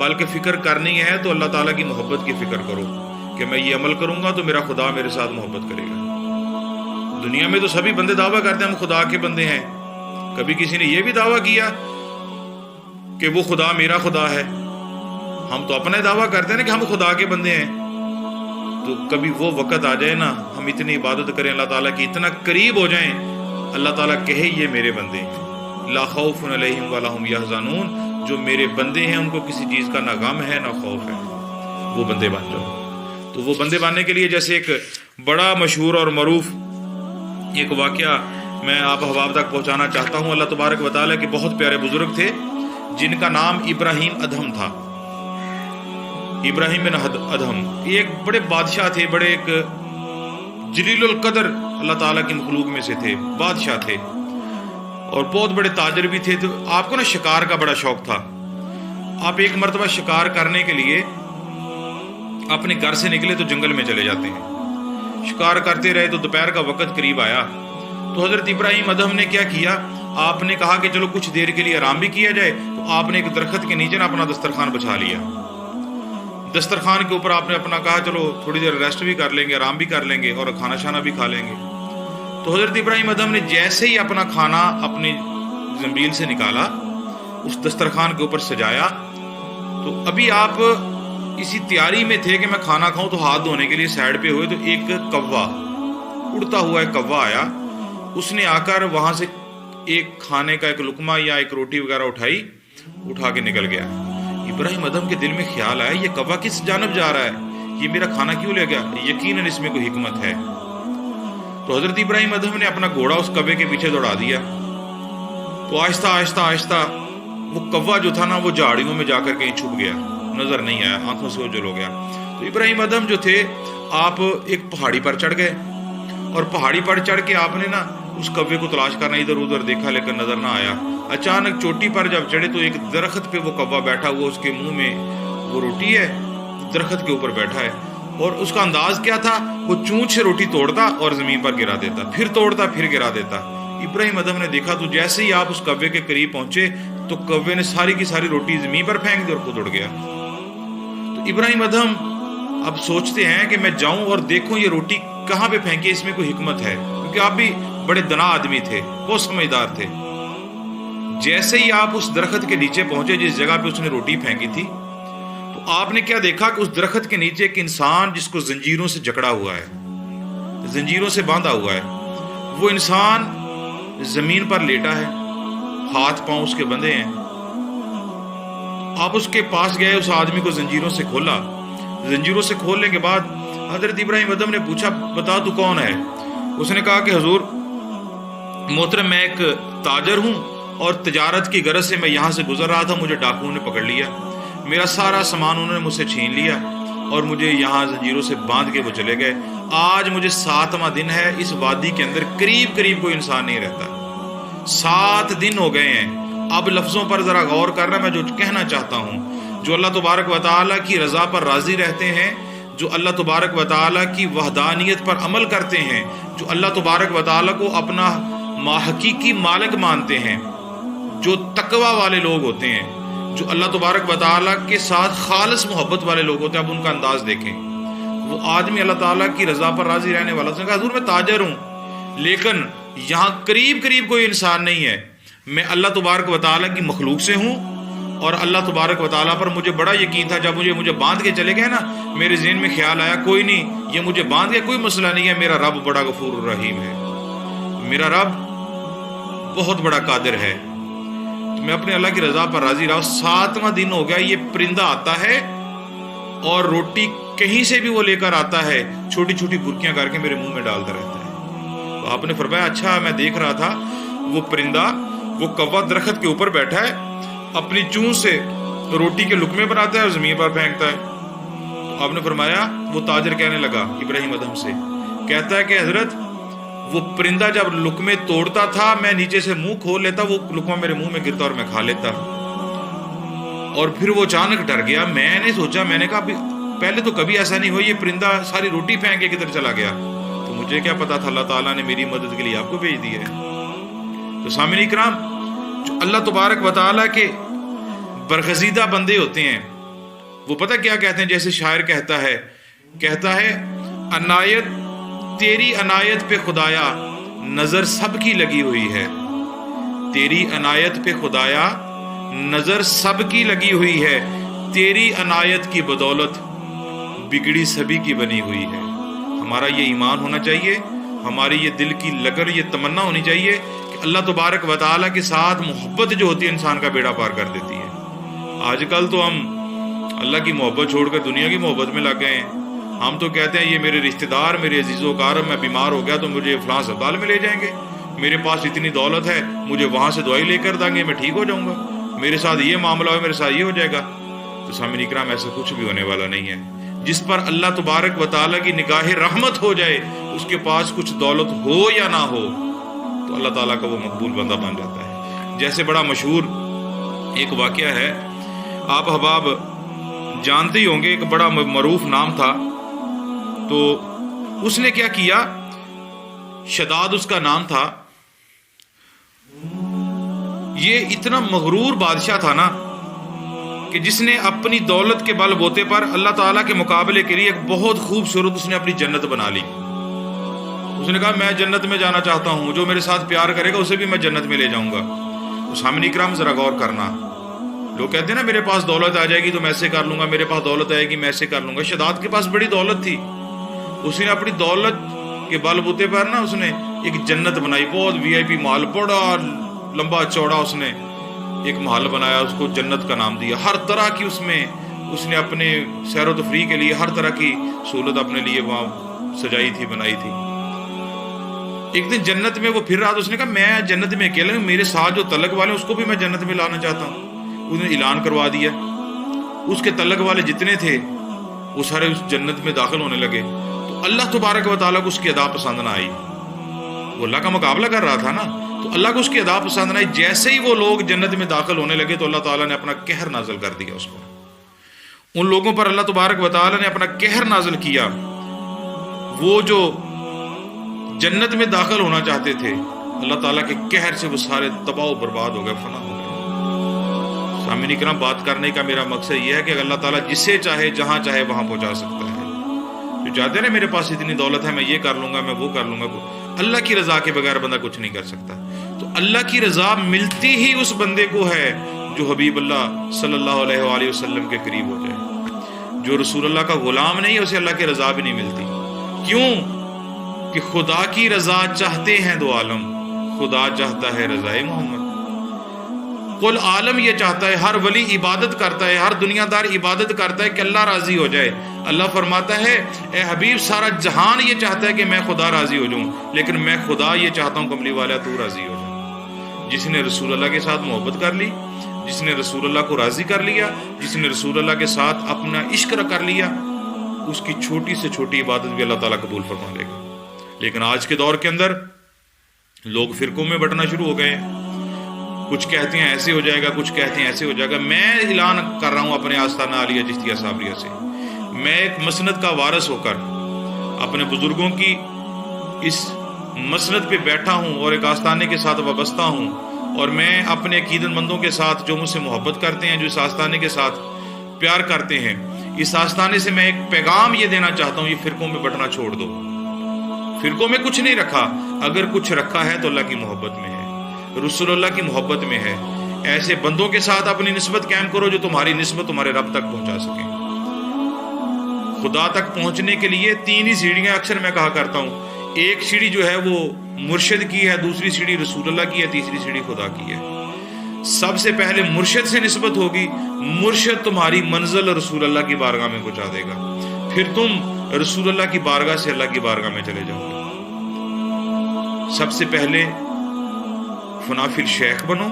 بلکہ فکر کرنی ہے تو اللہ تعالیٰ کی محبت کی فکر کرو کہ میں یہ عمل کروں گا تو میرا خدا میرے ساتھ محبت کرے گا۔ دنیا میں تو سبھی بندے دعویٰ کرتے ہیں ہم خدا کے بندے ہیں، کبھی کسی نے یہ بھی دعویٰ کیا کہ وہ خدا میرا خدا ہے؟ ہم تو اپنا دعویٰ کرتے ہیں نا کہ ہم خدا کے بندے ہیں۔ تو کبھی وہ وقت آ جائے نا، ہم اتنی عبادت کریں اللہ تعالیٰ کی، اتنا قریب ہو جائیں، اللہ تعالیٰ کہے یہ میرے بندے ہیں، لا خوف علیہم ولا ہم یحزنون، جو میرے بندے ہیں ان کو کسی چیز کا نہ غم ہے نہ خوف ہے، وہ بندے بن جاؤ۔ تو وہ بندے بننے کے لیے جیسے ایک بڑا مشہور اور معروف ایک واقعہ میں آپ احباب تک پہنچانا چاہتا ہوں۔ اللہ تبارک و تعالیٰ کے بہت پیارے بزرگ تھے جن کا نام ابراہیم ادہم تھا، ابراہیم بن ادہم، یہ ایک بڑے بادشاہ تھے، بڑے ایک جلیل القدر اللہ تعالیٰ کی مخلوق میں سے تھے، بادشاہ تھے اور بہت بڑے تاجر بھی تھے۔ تو آپ کو نا شکار کا بڑا شوق تھا۔ آپ ایک مرتبہ شکار کرنے کے لیے اپنے گھر سے نکلے تو جنگل میں چلے جاتے ہیں، شکار کرتے رہے تو دوپہر کا وقت قریب آیا تو حضرت ابراہیم ادہم نے کیا کیا، آپ نے کہا کہ چلو کچھ دیر کے لیے آرام بھی کیا جائے، تو آپ نے ایک درخت کے نیچے نا اپنا دسترخوان بچھا لیا۔ دسترخوان کے اوپر آپ نے اپنا کہا چلو تھوڑی دیر ریسٹ بھی کر لیں گے، آرام بھی کر لیں گے اور کھانا شانا بھی کھا لیں گے۔ تو حضرت ابراہیم ادہم نے جیسے ہی اپنا کھانا اپنی زنبیل سے نکالا، اس دسترخوان کے اوپر سجایا، تو ابھی آپ اسی تیاری میں تھے کہ میں کھانا کھاؤں، تو ہاتھ دھونے کے لیے سائڈ پہ ہوئے تو ایک کوا، اڑتا ہوا ایک کوا آیا، اس نے آ کر وہاں سے ایک کھانے کا ایک لقمہ یا ایک روٹی وغیرہ اٹھا کے نکل گیا۔ ابراہیم ادہم کے دل میں خیال آیا یہ کوا کس جانب جا رہا ہے، یہ میرا کھانا کیوں لے گیا، یقیناً اس میں کوئی حکمت ہے۔ تو حضرت ابراہیم ادہم نے اپنا گھوڑا اس کوے کے پیچھے دوڑا دیا، تو آہستہ آہستہ آہستہ وہ کوا جو تھا نا وہ جھاڑیوں میں جا کر کہیں چھپ گیا، نظر نہیں آیا، آنکھوں سے اوجھل ہو گیا۔ تو ابراہیم ادہم جو تھے آپ ایک پہاڑی پر چڑھ گئے، اور پہاڑی پر چڑھ کے آپ نے نا اس کوے کو تلاش کرنا ادھر ادھر دیکھا لیکن نظر نہ آیا۔ اچانک چوٹی پر جب چڑھے تو ایک درخت پہ وہ کوا بیٹھا ہوا، اس کے منہ میں وہ روٹی ہے، درخت کے اوپر بیٹھا ہے، اور اس کا انداز کیا تھا، وہ چونچ سے روٹی توڑتا اور زمین پر گرا دیتا، پھر توڑتا پھر گرا دیتا۔ ابراہیم ادہم نے دیکھا تو جیسے ہی آپ اس کوے کے قریب پہنچے تو کوے نے ساری کی ساری روٹی زمین پر پھینک دی اور خود اڑ گیا۔ تو ابراہیم ادہم اب سوچتے ہیں کہ میں جاؤں اور دیکھوں یہ روٹی کہاں پہ پھینکی، اس میں کوئی حکمت ہے، کیونکہ آپ بھی بڑے دنا آدمی تھے، بہت سمجھدار تھے۔ جیسے ہی آپ اس درخت کے نیچے پہنچے جس جگہ پہ اس نے روٹی پھینکی تھی، تو آپ نے کیا دیکھا کہ اس درخت کے نیچے ایک انسان جس کو زنجیروں سے جکڑا ہوا ہے، زنجیروں سے باندھا ہوا ہے، وہ انسان زمین پر لیٹا ہے، ہاتھ پاؤں اس کے بندھے ہیں۔ آپ اس کے پاس گئے، اس آدمی کو زنجیروں سے کھولا، زنجیروں سے کھولنے کے بعد حضرت ابراہیم ادہم نے پوچھا بتا تو کون ہے؟ اس نے کہا کہ حضور محترم میں ایک تاجر ہوں اور تجارت کی غرض سے میں یہاں سے گزر رہا تھا، مجھے ڈاکوؤں نے پکڑ لیا، میرا سارا سامان انہوں نے مجھ سے چھین لیا اور مجھے یہاں زنجیروں سے باندھ کے وہ چلے گئے۔ آج مجھے 7واں دن ہے، اس وادی کے اندر قریب کوئی انسان نہیں رہتا، 7 دن ہو گئے ہیں۔ اب لفظوں پر ذرا غور کرنا، میں جو کہنا چاہتا ہوں، جو اللہ تبارک و تعالیٰ کی رضا پر راضی رہتے ہیں، جو اللہ تبارک و تعالیٰ کی وحدانیت پر عمل کرتے ہیں، جو اللہ تبارک و تعالیٰ کو اپنا حقیقی مالک مانتے ہیں، جو تقوی والے لوگ ہوتے ہیں، جو اللہ تبارک و تعالیٰ کے ساتھ خالص محبت والے لوگ ہوتے ہیں، اب ان کا انداز دیکھیں۔ وہ آدمی اللہ تعالیٰ کی رضا پر راضی رہنے والا، اس نے کہا حضور میں تاجر ہوں لیکن یہاں قریب کوئی انسان نہیں ہے، میں اللہ تبارک و تعالیٰ کی مخلوق سے ہوں، اور اللہ تبارک و تعالیٰ پر مجھے بڑا یقین تھا۔ جب مجھے باندھ کے چلے گئے نا، میرے ذہن میں خیال آیا کوئی نہیں، یہ مجھے باندھ کے کوئی مسئلہ نہیں ہے، میرا رب بڑا غفور الرحیم ہے، میرا رب بہت بڑا قادر ہے، تو میں اپنے اللہ کی رضا پر راضی رہا۔ 7واں دن ہو گیا، یہ پرندہ آتا ہے اور روٹی کہیں سے بھی وہ لے کر آتا ہے، چھوٹی چھوٹی برکیاں کر کے میرے منہ میں ڈالتا رہتا ہے۔ تو آپ نے فرمایا اچھا، میں دیکھ رہا تھا وہ پرندہ، وہ کوا درخت کے اوپر بیٹھا ہے، اپنی چونچ سے روٹی کے لقمے بناتا ہے اور زمین پر پھینکتا ہے۔ تو آپ نے فرمایا، وہ تاجر کہنے لگا ابراہیم ادہم سے، کہتا ہے کہ حضرت وہ پرندہ جب لقمے توڑتا تھا میں نیچے سے منہ کھول لیتا، وہ لقمہ میرے منہ میں گرتا اور میں کھا لیتا، اور پھر وہ اچانک ڈر گیا۔ میں نے سوچا، میں نے کہا پہلے تو کبھی ایسا نہیں ہوا، یہ پرندہ ساری روٹی پھینک کے کدھر چلا گیا؟ تو مجھے کیا پتا تھا، اللہ تعالیٰ نے میری مدد کے لیے آپ کو بھیج دی ہے۔ تو سامعین کرام، جو اللہ تبارک و تعالیٰ کے برگزیدہ بندے ہوتے ہیں، وہ پتہ کیا کہتے ہیں؟ جیسے شاعر کہتا ہے عنایت تیری عنایت پہ خدایا نظر سب کی لگی ہوئی ہے، تیری عنایت پہ خدایا نظر سب کی لگی ہوئی ہے، تیری عنایت کی بدولت بگڑی سبھی کی بنی ہوئی ہے۔ ہمارا یہ ایمان ہونا چاہیے، ہماری یہ دل کی لگن، یہ تمنا ہونی چاہیے کہ اللہ تبارک و تعالیٰ کے ساتھ محبت جو ہوتی ہے انسان کا بیڑا پار کر دیتی ہے۔ آج کل تو ہم اللہ کی محبت چھوڑ کر دنیا کی محبت میں لگ گئے ہیں۔ ہم تو کہتے ہیں یہ میرے رشتہ دار، میرے عزیز و اقارب، میں بیمار ہو گیا تو مجھے فلاں اسپتال میں لے جائیں گے، میرے پاس اتنی دولت ہے مجھے وہاں سے دوائی لے کر دیں گے، میں ٹھیک ہو جاؤں گا، میرے ساتھ یہ معاملہ ہے، میرے ساتھ یہ ہو جائے گا۔ تو سامعین اکرام، ایسا کچھ بھی ہونے والا نہیں ہے۔ جس پر اللہ تبارک و تعالیٰ کی نگاہ رحمت ہو جائے، اس کے پاس کچھ دولت ہو یا نہ ہو، تو اللہ تعالیٰ کا وہ مقبول بندہ بن جاتا ہے۔ جیسے بڑا مشہور ایک واقعہ ہے، آپ احباب جانتے ہی ہوں گے، ایک بڑا معروف نام تھا، تو اس نے کیا کیا، شداد اس کا نام تھا، یہ اتنا مغرور بادشاہ تھا نا کہ جس نے اپنی دولت کے بل بوتے پر اللہ تعالیٰ کے مقابلے کے لیے ایک بہت خوبصورت اس نے اپنی جنت بنا لی۔ اس نے کہا میں جنت میں جانا چاہتا ہوں، جو میرے ساتھ پیار کرے گا اسے بھی میں جنت میں لے جاؤں گا۔ تو سامعین اکرام ذرا غور کرنا، لوگ کہتے ہیں نا میرے پاس دولت آ جائے گی تو میں ایسے کر لوں گا، میرے پاس دولت آئے گی میں ایسے کر لوں گا۔ شداد کے پاس بڑی دولت تھی، اس نے اپنی دولت کے بل بوتے پر نا اس نے ایک جنت بنائی، بہت وی آئی پی محل، بڑا لمبا چوڑا اس نے ایک محل بنایا، اس کو جنت کا نام دیا۔ ہر طرح کی اس نے اپنے سیر و تفریح کے لیے ہر طرح کی سہولت اپنے لیے وہاں سجائی تھی، بنائی تھی۔ ایک دن جنت میں وہ پھر رہا تو اس نے کہا میں جنت میں اکیلا ہوں، میرے ساتھ جو تلک والے اس کو بھی میں جنت میں لانا چاہتا ہوں۔ اس نے اعلان کروا دیا، اس کے تلک والے جتنے تھے وہ سارے اس جنت میں داخل ہونے لگے۔ تو اللہ تبارک و تعالیٰ کو اس کی ادا پسند نہ آئی، وہ اللہ کا مقابلہ کر رہا تھا نا، تو اللہ کو اس کی ادا پسند نہ آئی۔ جیسے ہی وہ لوگ جنت میں داخل ہونے لگے تو اللہ تعالیٰ نے اپنا قہر نازل کر دیا اس کو، ان لوگوں پر اللہ تبارک و تعالیٰ نے اپنا قہر نازل کیا۔ وہ جو جنت میں داخل ہونا چاہتے تھے، اللہ تعالیٰ کے قہر سے وہ سارے تباہ و برباد ہو گئے، فنا ہو گئے۔ سامعین اکرام، بات کرنے کا میرا مقصد یہ ہے کہ اللہ تعالیٰ جسے چاہے جہاں چاہے وہاں پہنچا سکتا ہے۔ جو چاہتے ہیں نا میرے پاس اتنی دولت ہے میں یہ کر لوں گا، میں وہ کر لوں گا، اللہ کی رضا کے بغیر بندہ کچھ نہیں کر سکتا۔ تو اللہ کی رضا ملتی ہی اس بندے کو ہے جو حبیب اللہ صلی اللہ علیہ وآلہ وسلم کے قریب ہو جائے۔ جو رسول اللہ کا غلام نہیں ہے اسے اللہ کی رضا بھی نہیں ملتی۔ کیوں؟ کہ خدا کی رضا چاہتے ہیں دو عالم، خدا چاہتا ہے رضائے محمد، کل عالم یہ چاہتا ہے، ہر ولی عبادت کرتا ہے، ہر دنیا دار عبادت کرتا ہے کہ اللہ راضی ہو جائے۔ اللہ فرماتا ہے اے حبیب سارا جہان یہ چاہتا ہے کہ میں خدا راضی ہو جاؤں، لیکن میں خدا یہ چاہتا ہوں کملی والا تو راضی ہو جائے۔ جس نے رسول اللہ کے ساتھ محبت کر لی، جس نے رسول اللہ کو راضی کر لیا، جس نے رسول اللہ کے ساتھ اپنا عشق کر لیا، اس کی چھوٹی سے چھوٹی عبادت بھی اللہ تعالیٰ قبول فرما لے گا۔ لیکن آج کے دور کے اندر لوگ فرقوں میں بٹنا شروع ہو گئے ہیں، کچھ کہتے ہیں ایسے ہو جائے گا، کچھ کہتے ہیں ایسے ہو جائے گا۔ میں اعلان کر رہا ہوں اپنے آستانہ عالیہ چشتیہ صابریہ سے، میں ایک مسند کا وارث ہو کر اپنے بزرگوں کی اس مسند پہ بیٹھا ہوں اور ایک آستانے کے ساتھ وابستہ ہوں، اور میں اپنے عقیدت مندوں کے ساتھ جو مجھ سے محبت کرتے ہیں، جو اس آستانے کے ساتھ پیار کرتے ہیں، اس آستانے سے میں ایک پیغام یہ دینا چاہتا ہوں، یہ فرقوں میں بٹنا چھوڑ دو۔ فرقوں میں کچھ نہیں رکھا، اگر کچھ رکھا ہے تو اللہ کی محبت میں ہے، رسول اللہ کی محبت میں ہے۔ ایسے بندوں کے ساتھ اپنی نسبت قائم کرو جو تمہاری نسبت تمہارے رب تک پہنچا سکیں۔ خدا تک پہنچنے کے لیے تین ہی سیڑھیاں اکثر میں کہا کرتا ہوں، ایک سیڑھی جو ہے وہ مرشد کی ہے، دوسری سیڑھی رسول اللہ کی ہے، تیسری سیڑھی خدا کی ہے۔ سب سے پہلے مرشد سے نسبت ہوگی، مرشد تمہاری منزل رسول اللہ کی بارگاہ میں پہنچا دے گا، پھر تم رسول اللہ کی بارگاہ سے اللہ کی بارگاہ میں چلے جاؤ گے۔ سب سے پہلے فنا فی الشیخ بنو،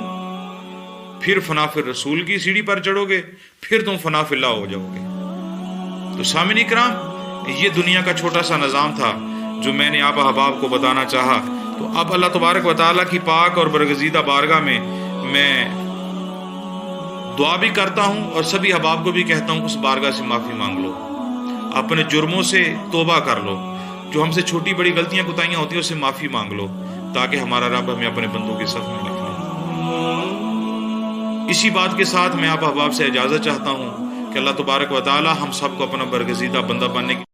پھر فنا فی الرسول کی سیڑھی پر چڑھو گے، پھر تم فنا فی اللہ ہو جاؤ گے۔ تو سامعین اکرام، یہ دنیا کا چھوٹا سا نظام تھا جو میں نے آپ احباب کو بتانا چاہا۔ تو اب اللہ تبارک و تعالیٰ کی پاک اور برگزیدہ بارگاہ میں دعا بھی کرتا ہوں اور سبھی احباب کو بھی کہتا ہوں اس بارگاہ سے معافی مانگ لو، اپنے جرموں سے توبہ کر لو، جو ہم سے چھوٹی بڑی غلطیاں کوتاہیاں ہوتی ہیں اس سے معافی مانگ لو، تاکہ ہمارا رب ہمیں اپنے بندوں کے صف میں لکھ لے۔ اسی بات کے ساتھ میں آپ احباب سے اجازت چاہتا ہوں کہ کہ اللہ تبارک و تعالی ہم سب کو اپنا برگزیدہ بندہ بننے کی